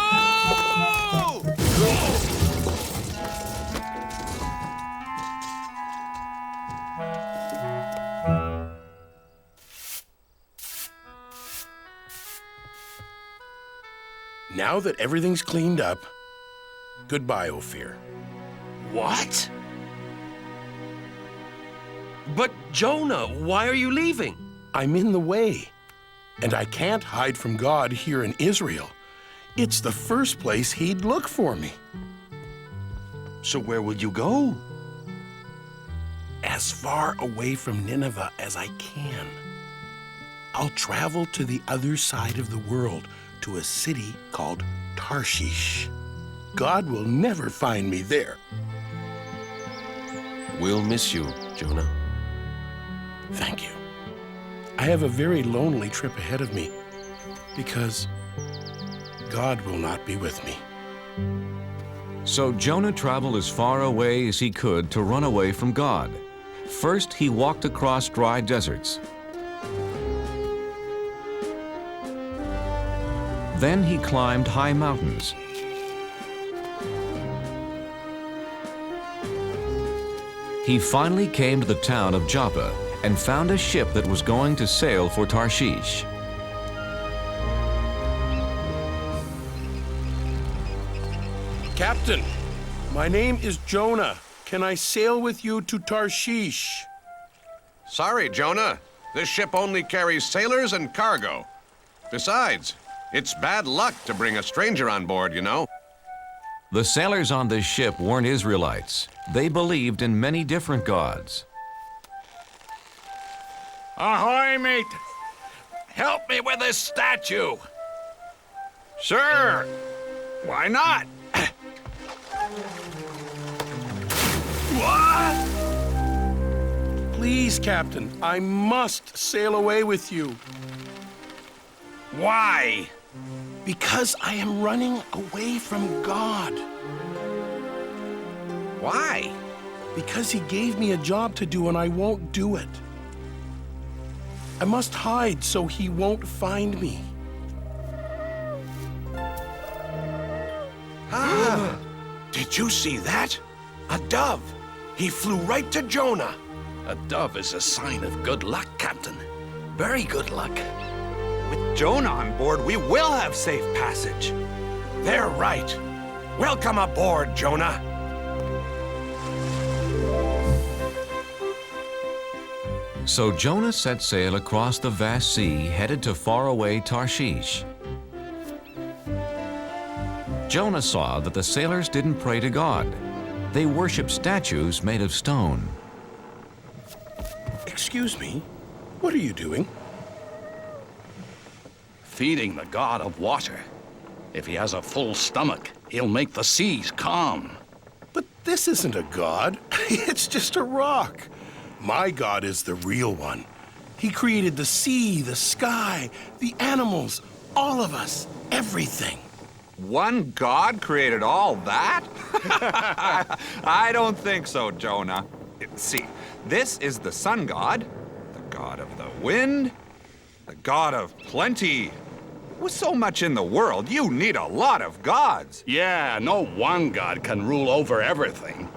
Now that everything's cleaned up, goodbye, Ophir. What? But Jonah, why are you leaving? I'm in the way, and I can't hide from God here in Israel. It's the first place he'd look for me. So where would you go? As far away from Nineveh as I can. I'll travel to the other side of the world, to a city called Tarshish. God will never find me there. We'll miss you, Jonah. Thank you. I have a very lonely trip ahead of me because God will not be with me. So Jonah traveled as far away as he could to run away from God. First, he walked across dry deserts. Then he climbed high mountains. He finally came to the town of Joppa and found a ship that was going to sail for Tarshish. Captain, my name is Jonah. Can I sail with you to Tarshish? Sorry, Jonah. This ship only carries sailors and cargo. Besides, it's bad luck to bring a stranger on board, you know. The sailors on this ship weren't Israelites. They believed in many different gods. Ahoy, mate! Help me with this statue! Sure! Why not? What? Please, Captain, I must sail away with you. Why? Because I am running away from God. Why? Because he gave me a job to do and I won't do it. I must hide so he won't find me. Did you see that? A dove. He flew right to Jonah. A dove is a sign of good luck, Captain. Very good luck. With Jonah on board, we will have safe passage. They're right. Welcome aboard, Jonah. So Jonah set sail across the vast sea, headed to faraway Tarshish. Jonah saw that the sailors didn't pray to God. They worshiped statues made of stone. Excuse me, what are you doing? Feeding the god of water. If he has a full stomach, he'll make the seas calm. But this isn't a god. It's just a rock. My God is the real one. He created the sea, the sky, the animals, all of us, everything. One God created all that? I don't think so, Jonah. See, this is the sun god, the god of the wind, the god of plenty. With so much in the world, you need a lot of gods. Yeah, no one god can rule over everything.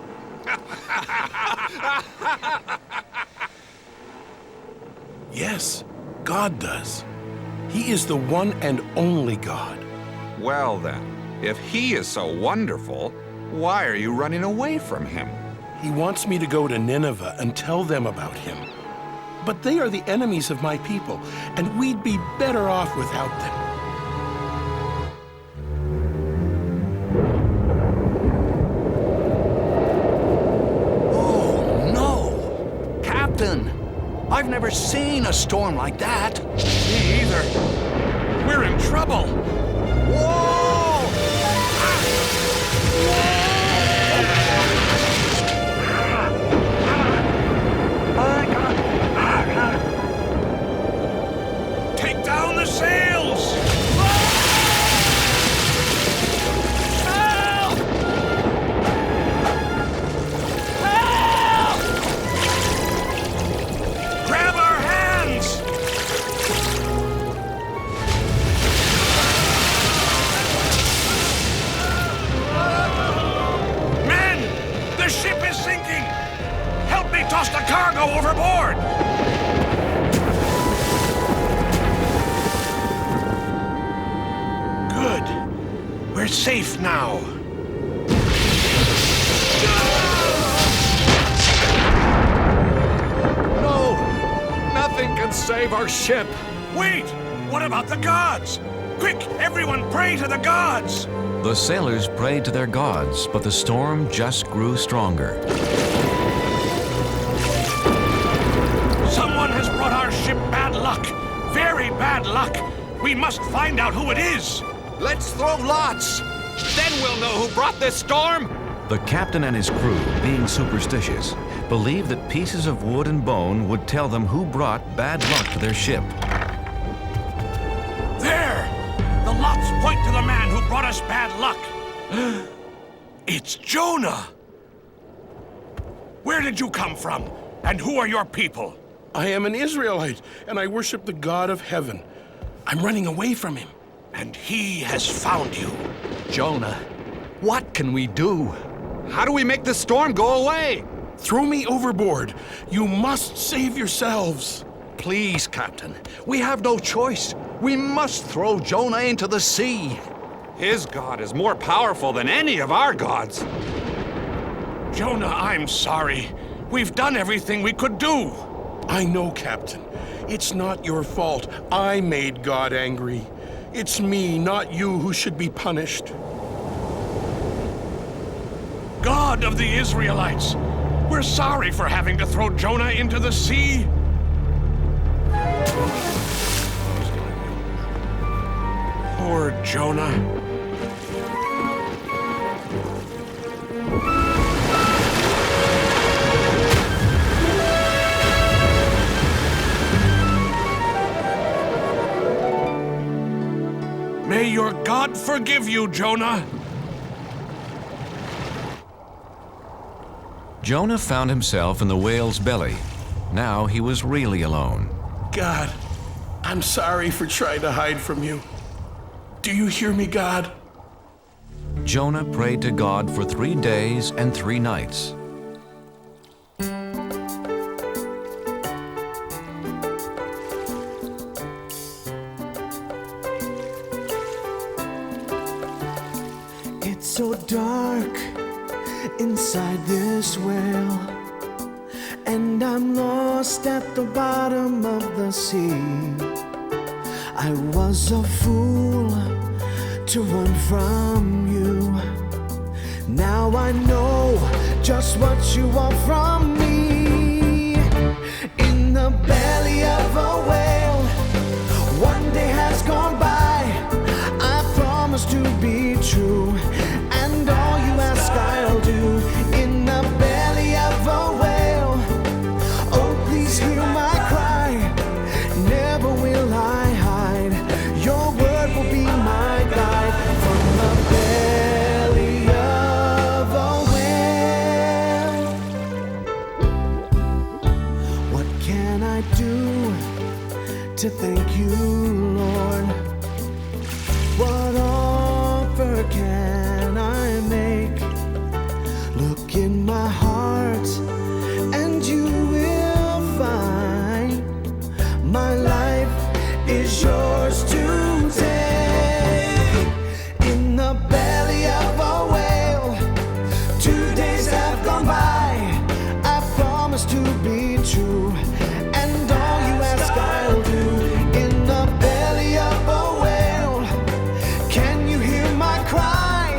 Yes, God does. He is the one and only God. Well then, if he is so wonderful, why are you running away from him? He wants me to go to Nineveh and tell them about him. But they are the enemies of my people, and we'd be better off without them. Oh, no! Captain, I've never seen a storm like that. Me either. We're in trouble. Whoa! Take down the sails! Help! Help! Grab our hands! Men! The ship is sinking! Help me toss the cargo overboard! Good. We're safe now. No! Nothing can save our ship. Wait! What about the gods? Quick, everyone pray to the gods! The sailors prayed to their gods, but the storm just grew stronger. Someone has brought our ship bad luck. Very bad luck. We must find out who it is. Let's throw lots. Then we'll know who brought this storm. The captain and his crew, being superstitious, believed that pieces of wood and bone would tell them who brought bad luck to their ship. There! The lots point to the man who brought us bad luck. It's Jonah! Where did you come from? And who are your people? I am an Israelite, and I worship the God of heaven. I'm running away from him. And he has found you. Jonah, what can we do? How do we make the storm go away? Throw me overboard. You must save yourselves. Please, Captain. We have no choice. We must throw Jonah into the sea. His God is more powerful than any of our gods. Jonah, I'm sorry. We've done everything we could do. I know, Captain. It's not your fault. I made God angry. It's me, not you, who should be punished. God of the Israelites, we're sorry for having to throw Jonah into the sea. coward, Jonah. May your God forgive you, Jonah. Jonah found himself in the whale's belly. Now he was really alone. God, I'm sorry for trying to hide from you. Do you hear me, God? Jonah prayed to God for 3 days and 3 nights. It's so dark inside this well, and I'm lost at the bottom of the sea. I was a fool to run from you. Now I know just what you want from me. In the belly of a whale, one day has gone by. I promise to be true, and all you ask I'll do. In the belly of a whale, oh please hear my cry. Never will I hide. Your word will be my guide. From the belly of a whale, what can I do to thank you, Lord? What offer can I make? Look in my heart and you will find my life is yours to take. In the belly of a whale, 2 days have gone by. I promise to be true, and all you ask I'll do. In the belly of a whale, can you hear my cry?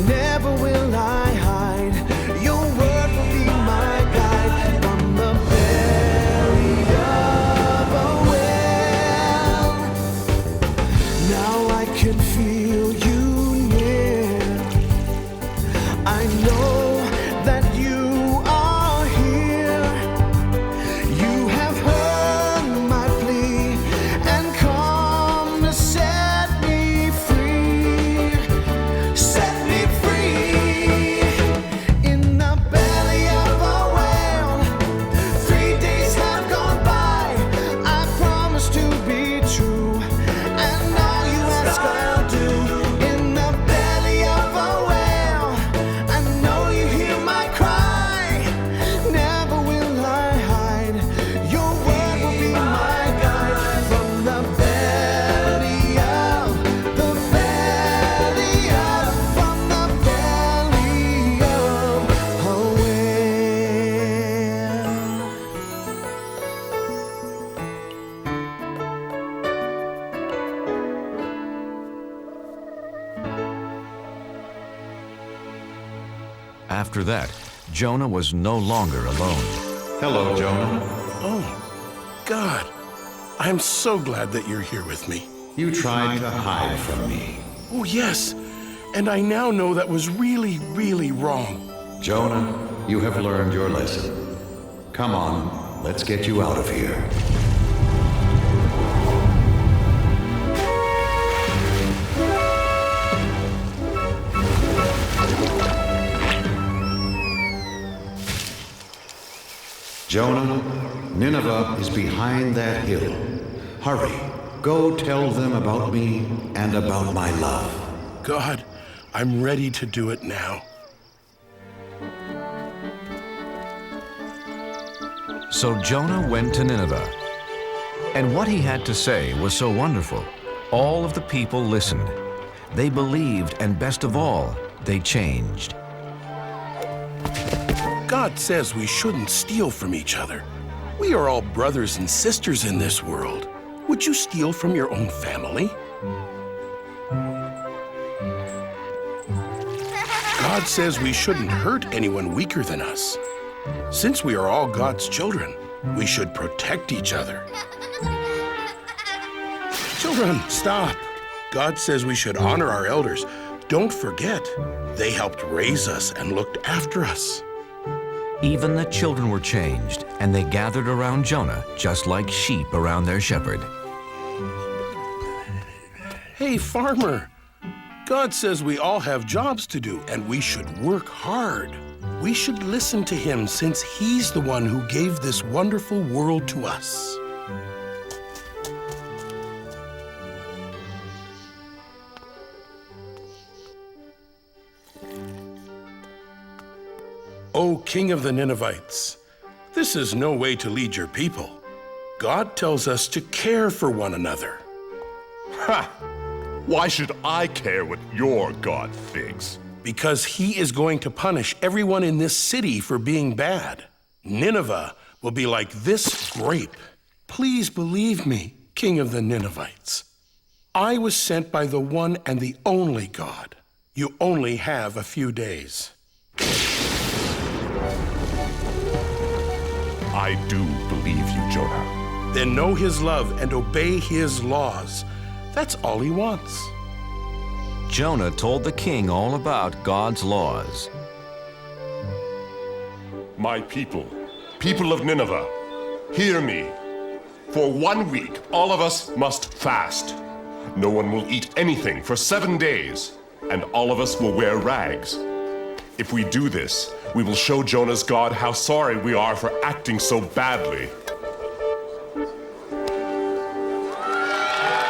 Never will I hide. Your word will be my guide. From the belly of a whale, now I can feel you near. I know that you are here. You have heard my plea and come to set me free. Set me free. In the belly of a whale, 3 days have gone by. I promise to be true, and all you ask I'll do. In the belly of a whale, I know you hear my cry. Never will I hide. Your word will be my guide. From the belly of, from the belly of a whale. After that, Jonah was no longer alone. Hello, Jonah. Oh, God, I'm so glad that you're here with me. You tried to hide from me. Oh, yes, and I now know that was really, really wrong. Jonah, you have learned your lesson. Come on, let's get you out of here. Jonah, Nineveh is behind that hill. Hurry, go tell them about me and about my love. God, I'm ready to do it now. So Jonah went to Nineveh. And what he had to say was so wonderful. All of the people listened. They believed, and best of all, they changed. God says we shouldn't steal from each other. We are all brothers and sisters in this world. Would you steal from your own family? God says we shouldn't hurt anyone weaker than us. Since we are all God's children, we should protect each other. Children, stop. God says we should honor our elders. Don't forget, they helped raise us and looked after us. Even the children were changed, and they gathered around Jonah just like sheep around their shepherd. Hey, farmer. God says we all have jobs to do, and we should work hard. We should listen to him since he's the one who gave this wonderful world to us. O King of the Ninevites, this is no way to lead your people. God tells us to care for one another. Ha! Why should I care what your God thinks? Because he is going to punish everyone in this city for being bad. Nineveh will be like this grape. Please believe me, King of the Ninevites. I was sent by the one and the only God. You only have a few days. I do believe you, Jonah. Then know his love and obey his laws. That's all he wants. Jonah told the king all about God's laws. My people, people of Nineveh, hear me. For 1 week, all of us must fast. No one will eat anything for 7 days, and all of us will wear rags. If we do this, we will show Jonah's God how sorry we are for acting so badly.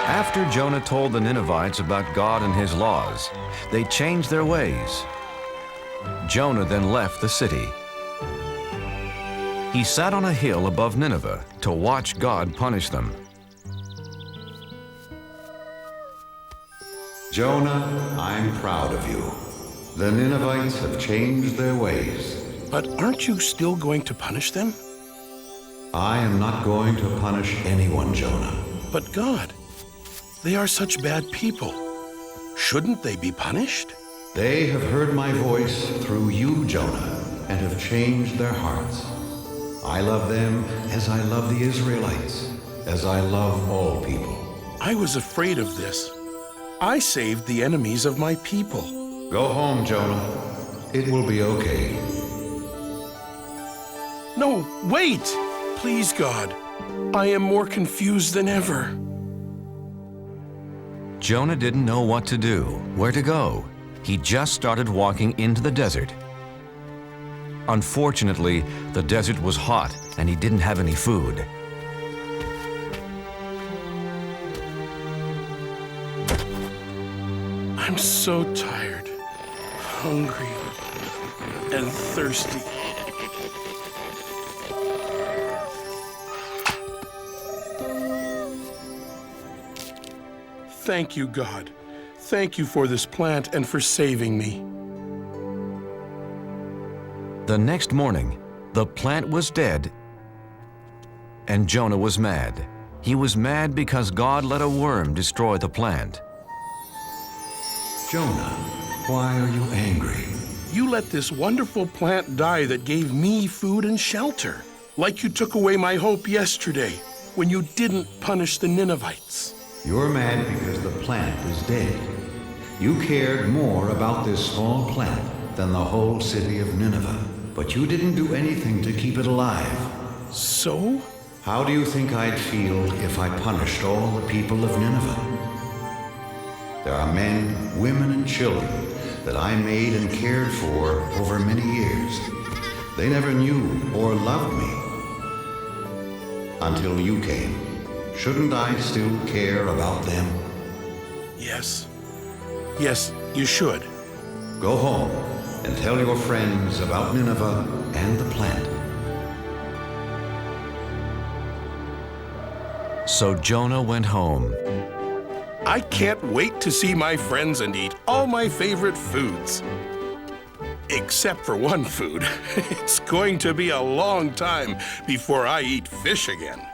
After Jonah told the Ninevites about God and his laws, they changed their ways. Jonah then left the city. He sat on a hill above Nineveh to watch God punish them. Jonah, I'm proud of you. The Ninevites have changed their ways. But aren't you still going to punish them? I am not going to punish anyone, Jonah. But God, they are such bad people. Shouldn't they be punished? They have heard my voice through you, Jonah, and have changed their hearts. I love them as I love the Israelites, as I love all people. I was afraid of this. I saved the enemies of my people. Go home, Jonah. It will be okay. No, wait! Please, God. I am more confused than ever. Jonah didn't know what to do, where to go. He just started walking into the desert. Unfortunately, the desert was hot and he didn't have any food. I'm so tired, hungry, and thirsty. Thank you, God. Thank you for this plant and for saving me. The next morning, the plant was dead, and Jonah was mad. He was mad because God let a worm destroy the plant. Jonah, why are you angry? You let this wonderful plant die that gave me food and shelter, like you took away my hope yesterday when you didn't punish the Ninevites. You're mad because the plant is dead. You cared more about this small plant than the whole city of Nineveh, but you didn't do anything to keep it alive. So? How do you think I'd feel if I punished all the people of Nineveh? There are men, women, and children that I made and cared for over many years. They never knew or loved me until you came. Shouldn't I still care about them? Yes. Yes, you should. Go home and tell your friends about Nineveh and the plant. So Jonah went home. I can't wait to see my friends and eat all my favorite foods. Except for one food. It's going to be a long time before I eat fish again.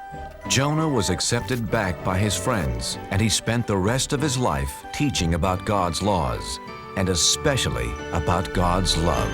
Jonah was accepted back by his friends, and he spent the rest of his life teaching about God's laws, and especially about God's love.